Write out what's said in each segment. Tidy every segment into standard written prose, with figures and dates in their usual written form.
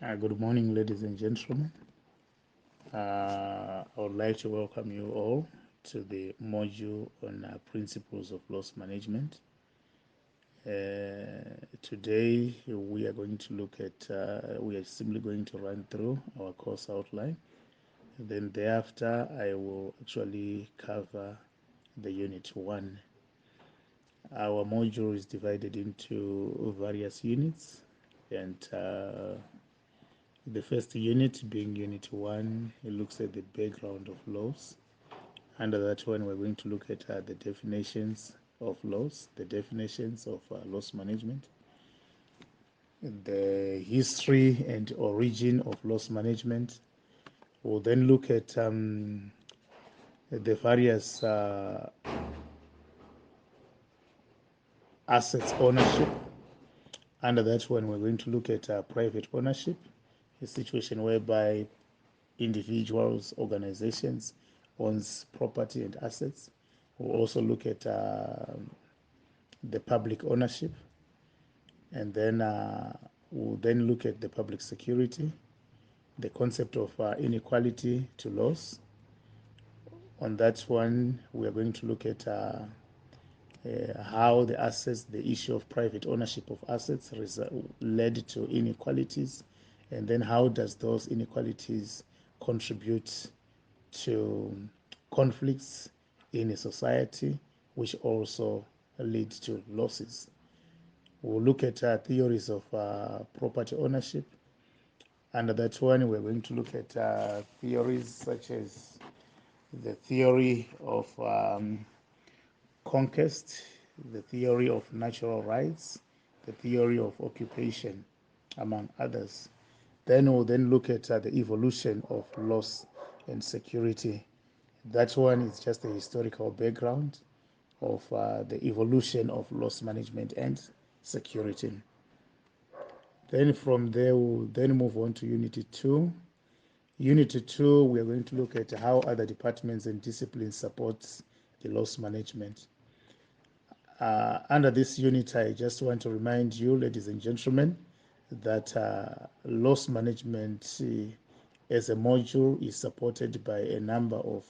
Good morning, ladies and gentlemen. I would like to welcome you all to the module on principles of loss management. Today, we are going to look at, we are simply going to run through our course outline. Then thereafter, I will actually cover the unit 1. Our module is divided into various units, and the first unit, being unit 1, it looks at the background of loss. Under that one, we're going to look at the definitions of loss, the definitions of loss management, the history and origin of loss management. We'll then look at the various assets ownership. Under that one, we're going to look at private ownership, a situation whereby individuals, organizations owns property and assets. We'll also look at the public ownership, and then we'll then look at the public security, the concept of inequality to loss. On that one, we are going to look at how the assets, the issue of private ownership of assets led to inequalities, and then how does those inequalities contribute to conflicts in a society, which also lead to losses. We'll look at theories of property ownership. Under that one, we're going to look at theories such as the theory of conquest, the theory of natural rights, the theory of occupation, among others. Then we'll then look at the evolution of loss and security. That one is just a historical background of the evolution of loss management and security. Then from there, we'll then move on to Unit 2. Unit 2, we are going to look at how other departments and disciplines support the loss management. Under this unit, I just want to remind you, ladies and gentlemen, that loss management as a module is supported by a number of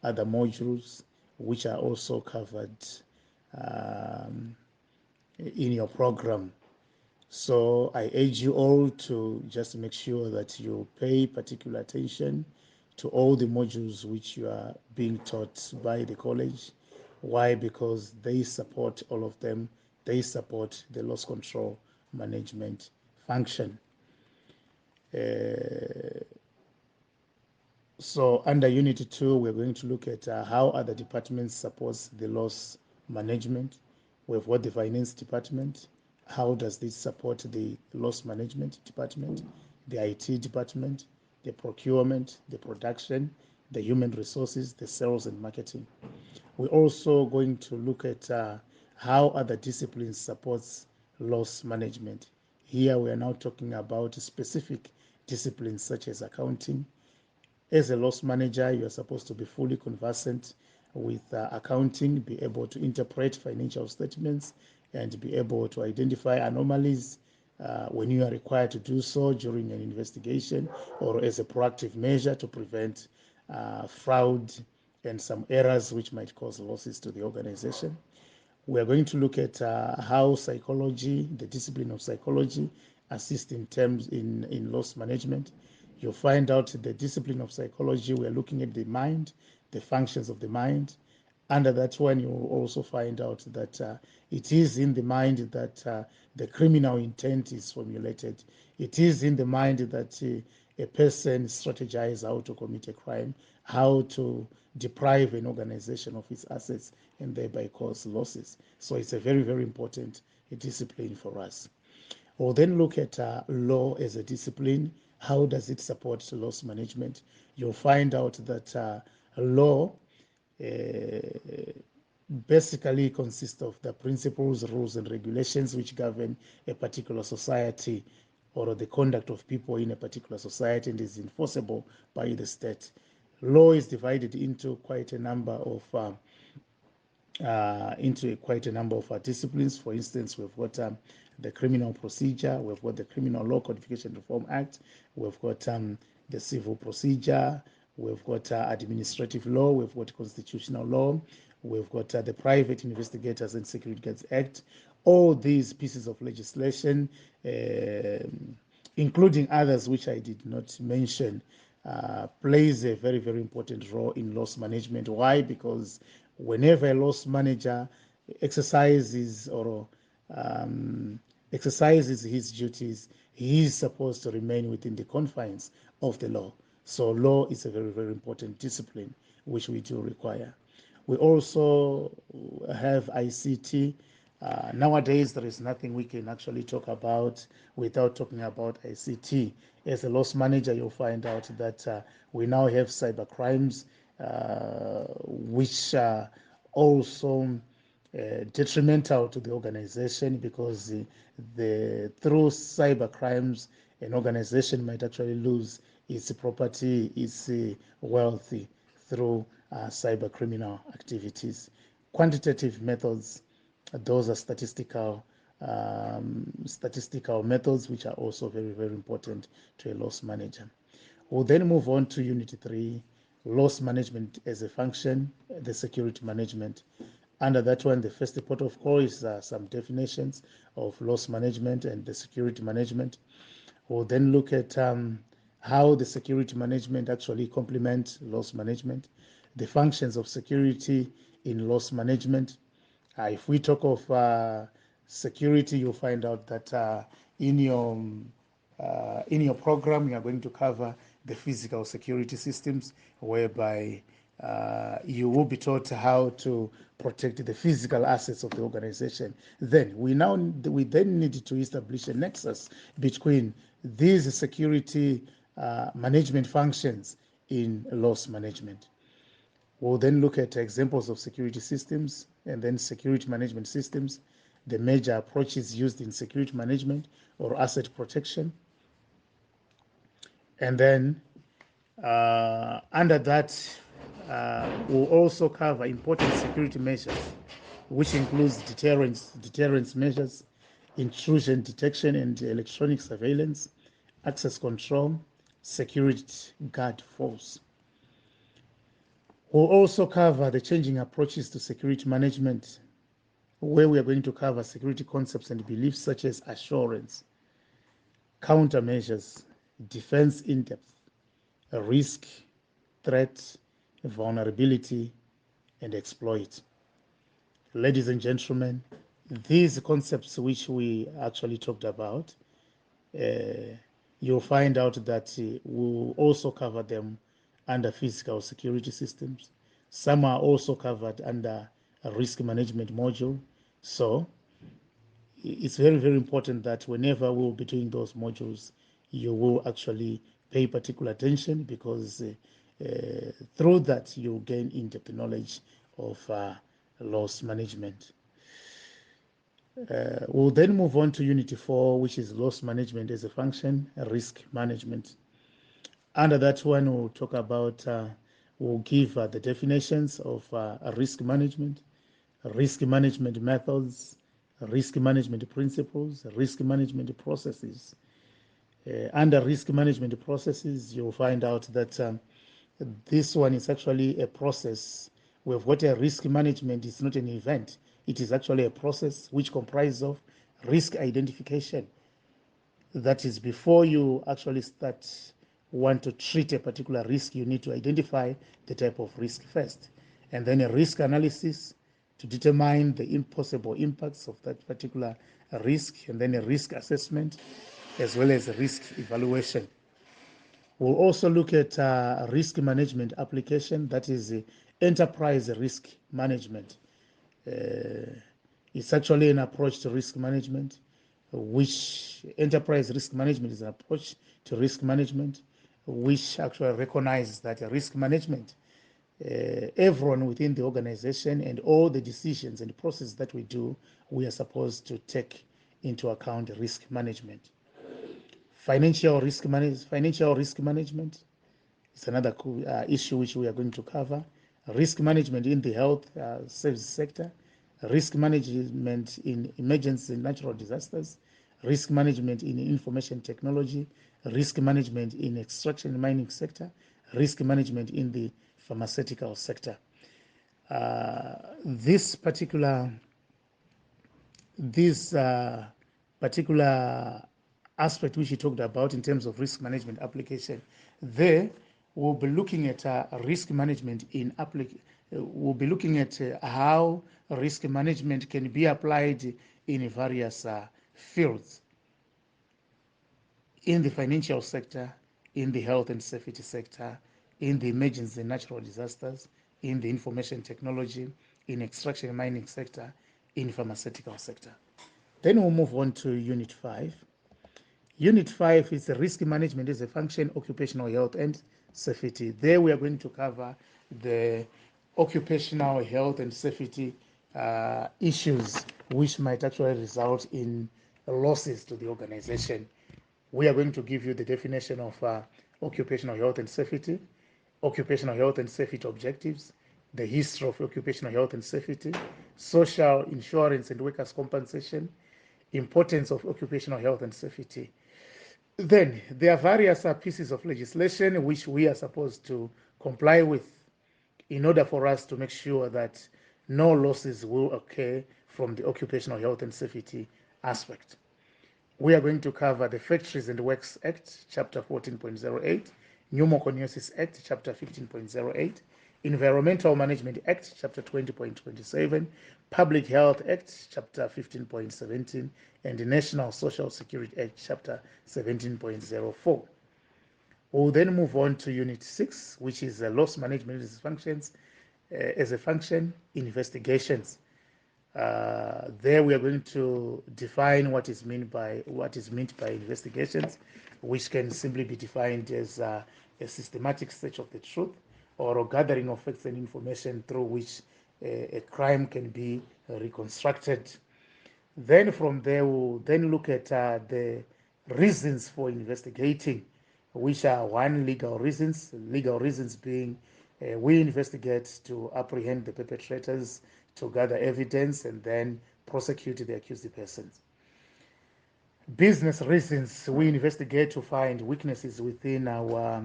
other modules which are also covered in your program. So I urge you all to just make sure that you pay particular attention to all the modules which you are being taught by the college. Why? Because they support all of them. They support the loss control management function. So under Unit 2, we're going to look at how other departments support the loss management. We've got the finance department. How does this support the loss management department, the IT department, the procurement, the production, the human resources, the sales and marketing? We're also going to look at how other disciplines supports loss management. Here we are now talking about specific disciplines such as accounting. As a loss manager, you are supposed to be fully conversant with accounting, be able to interpret financial statements, and be able to identify anomalies when you are required to do so during an investigation or as a proactive measure to prevent fraud and some errors which might cause losses to the organization. We are going to look at how psychology, the discipline of psychology, assists in terms in loss management. You'll find out the discipline of psychology. We're looking at the mind, the functions of the mind. Under that one, you'll also find out that it is in the mind that the criminal intent is formulated. It is in the mind that a person strategizes how to commit a crime, how to deprive an organization of its assets and thereby cause losses. So it's a very, very important discipline for us. We'll then look at law as a discipline. How does it support loss management? You'll find out that law basically consists of the principles, rules, and regulations which govern a particular society or the conduct of people in a particular society and is enforceable by the state. Law is divided into quite a number of disciplines. For instance, we've got the Criminal Procedure, we've got the Criminal Law Codification Reform Act, we've got the Civil Procedure, we've got Administrative Law, we've got Constitutional Law, we've got the Private Investigators and Security Guards Act. All these pieces of legislation, including others which I did not mention, plays a very, very important role in loss management. Why? Because whenever a loss manager exercises exercises his duties, he is supposed to remain within the confines of the law. So law is a very, very important discipline which we do require. We also have ICT. Nowadays, there is nothing we can actually talk about without talking about ICT. As a loss manager, you'll find out that we now have cyber crimes, which are also detrimental to the organization, because through cyber crimes, an organization might actually lose its property, its wealth through cyber criminal activities. Quantitative methods, those are statistical methods, which are also very, very important to a loss manager. We'll then move on to Unit 3, loss management as a function, the security management. Under that one, the first port of call is some definitions of loss management and the security management. We'll then look at how the security management actually complements loss management, the functions of security in loss management. If we talk of security, you'll find out that in your program, you are going to cover the physical security systems, whereby you will be taught how to protect the physical assets of the organization. Then we then need to establish a nexus between these security management functions in loss management. We'll then look at examples of security systems and then security management systems, the major approaches used in security management or asset protection. And then under that, we'll also cover important security measures, which includes deterrence measures, intrusion detection and electronic surveillance, access control, security guard force. We'll also cover the changing approaches to security management, where we are going to cover security concepts and beliefs such as assurance, countermeasures, defense in depth, risk, threat, vulnerability, and exploit. Ladies and gentlemen, these concepts which we actually talked about, you'll find out that we'll also cover them under physical security systems. Some are also covered under a risk management module. So it's very, very important that whenever we'll be doing those modules, you will actually pay particular attention, because through that you'll gain in-depth knowledge of loss management. We'll then move on to Unit 4, which is loss management as a function, risk management. Under that one, we'll talk about, we'll give the definitions of risk management methods, risk management principles, risk management processes. Under risk management processes, you'll find out that this one is actually a process. We've got a risk management. It's not an event. It is actually a process which comprises of risk identification. That is, before you actually want to treat a particular risk, you need to identify the type of risk first, and then a risk analysis to determine the impossible impacts of that particular risk, and then a risk assessment, as well as a risk evaluation. We'll also look at risk management application, that is enterprise risk management. It's actually an approach to risk management, which enterprise risk management is an approach to risk management, which actually recognizes that risk management, everyone within the organization and all the decisions and processes that we do, we are supposed to take into account risk management. Financial risk management is another issue which we are going to cover. Risk management in the health service sector, risk management in emergency and natural disasters, risk management in information technology, risk management in extraction and mining sector, risk management in the pharmaceutical sector. This particular aspect which you talked about in terms of risk management application, there we'll be looking at risk management in we'll be looking at how risk management can be applied in various fields, in the financial sector, in the health and safety sector, in the emergency and natural disasters, in the information technology, in extraction and mining sector, in pharmaceutical sector. Then we'll move on to Unit 5. Unit 5 is risk management as a function, occupational health and safety. There we are going to cover the occupational health and safety issues which might actually result in losses to the organization. We are going to give you the definition of occupational health and safety objectives, the history of occupational health and safety, social insurance and workers' compensation, importance of occupational health and safety. Then there are various pieces of legislation which we are supposed to comply with in order for us to make sure that no losses will occur from the occupational health and safety aspect. We are going to cover the Factories and Works Act, Chapter 14.08, Pneumoconiosis Act, Chapter 15.08, Environmental Management Act, Chapter 20.27, Public Health Act, Chapter 15.17, and the National Social Security Act, Chapter 17.04. We'll then move on to Unit 6, which is loss management as a function, investigations. There we are going to define what is meant by investigations, which can simply be defined as a systematic search of the truth or a gathering of facts and information through which a crime can be reconstructed. Then from there we'll then look at the reasons for investigating, which are one, legal reasons being we investigate to apprehend the perpetrators, to gather evidence, and then prosecute the accused persons. Business reasons, we investigate to find weaknesses within our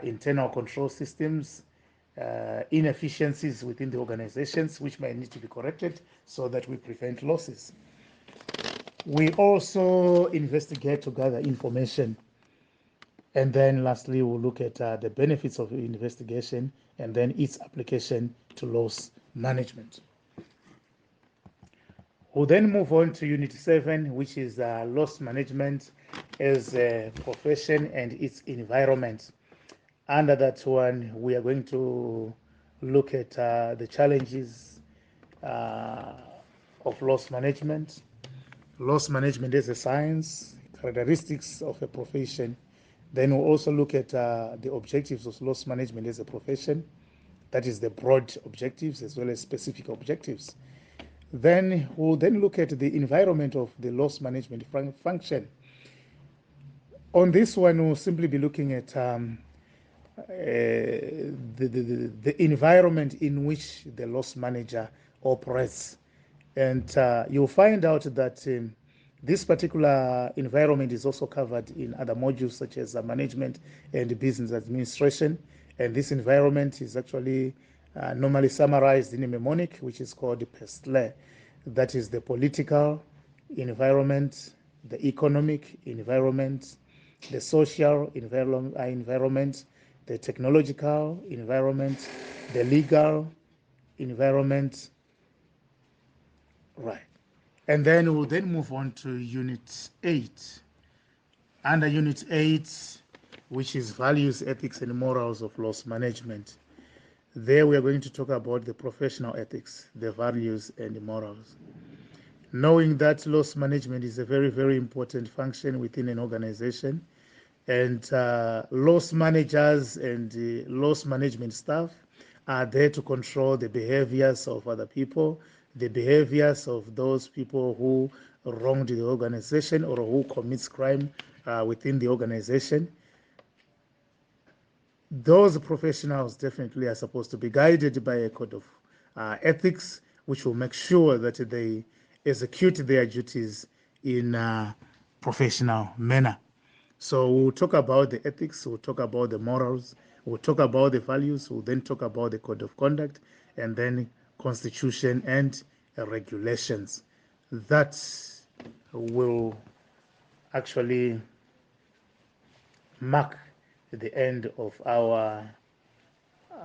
internal control systems, inefficiencies within the organizations which might need to be corrected so that we prevent losses. We also investigate to gather information. And then lastly, we'll look at the benefits of investigation and then its application to loss management. We'll then move on to Unit 7, which is loss management as a profession and its environment. Under that one, we are going to look at the challenges of loss management as a science, characteristics of a profession. Then we'll also look at the objectives of loss management as a profession, that is the broad objectives as well as specific objectives. Then we'll then look at the environment of the loss management function. On this one, we'll simply be looking at the environment in which the loss manager operates. And you'll find out that this particular environment is also covered in other modules such as management and business administration. And this environment is actually normally summarized in a mnemonic, which is called the PESTLE. That is the political environment, the economic environment, the social environment, the technological environment, the legal environment. Right. And then we'll then move on to Unit 8. Under Unit 8, which is values, ethics, and morals of loss management. There we are going to talk about the professional ethics, the values, and the morals. Knowing that loss management is a very, very important function within an organization, and loss managers and loss management staff are there to control the behaviors of other people, the behaviors of those people who wronged the organization or who commits crime within the organization. Those professionals definitely are supposed to be guided by a code of ethics, which will make sure that they execute their duties in a professional manner. So we'll talk about the ethics, we'll talk about the morals, we'll talk about the values, we'll then talk about the code of conduct, and then constitution and regulations. That will actually mark the end of our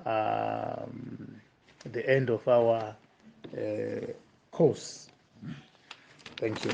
um, course. Thank you.